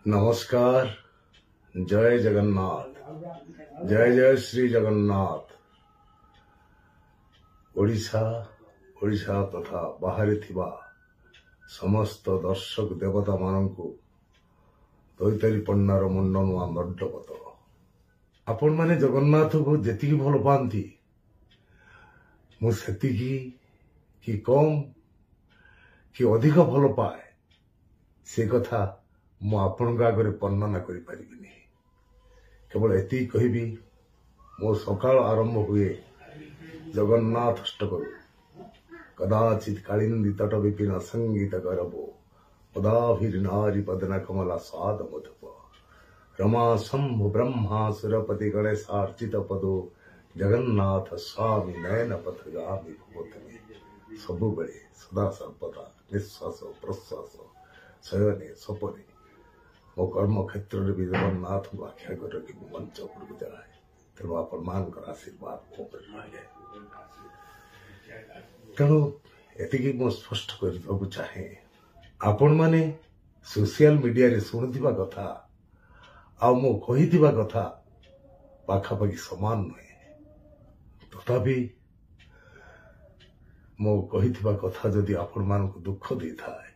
नमस्कार। जय जगन्नाथ। जय जय श्री जगन्नाथ। ओडिशा ओडिशा तथा बाहर थिबा समस्त दर्शक देवता मानंकु तैतरी पन्नार मुंडनुआ दंडवत। आपण माने जगन्नाथ को जेतिकी भल पाती मु सेतिकी कि कम कि अधिक भल पाए से कथा मु आपण आगे वर्णना करि परिबिनी। केवल एति कहबी मो सकाळ आरंभ हुए जगन्नाथ अष्टकरू कदाचित कालिंदी तट विपिन संगीत गरबो पदाभिर नारी पदन कमला स्वाद मधुप रमा शंभु ब्रह्मा सुरपति गणेशार्चित पदो जगन्नाथ स्वामी नयन पथगामी भूतमे सबु बेले सदा सर्वदा निश्वास प्रश्वास शयने सपने मो कर्म क्षेत्र में भी जगन्नाथ को आख्या कर मंच उपरକୁ ଯାଏ। ତେଣୁ ଆପଣମାନଙ୍କର ଆଶୀର୍ବାଦ ମୋ ଉପରେ ରହିଲେ। ତେଣୁ ଏତିକି ମୁଁ ସ୍ପଷ୍ଟ କରିବାକୁ ଚାହେଁ, ଆପଣମାନେ ସୋସିଆଲ ମିଡିଆରେ ଶୁଣୁଥିବା କଥା ଆଉ ମୁଁ କହିଥିବା କଥା ପାଖାପାଖି ସମାନ ନୁହେଁ। ତଥାପି ମୁଁ କହିଥିବା କଥା ଯଦି ଆପଣମାନଙ୍କୁ ଦୁଃଖ ଦେଇଥାଏ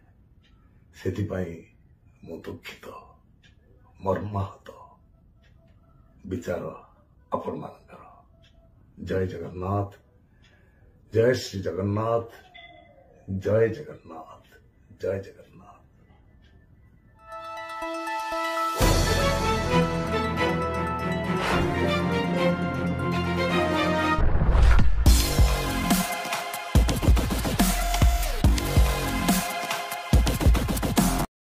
ସେଥିପାଇଁ ମୁଁ ଦୁଃଖିତ, मर्माहत। विचार आपण मानकर। जय जगन्नाथ। जय श्री जगन्नाथ। जय जगन्नाथ। जय जगन्नाथ।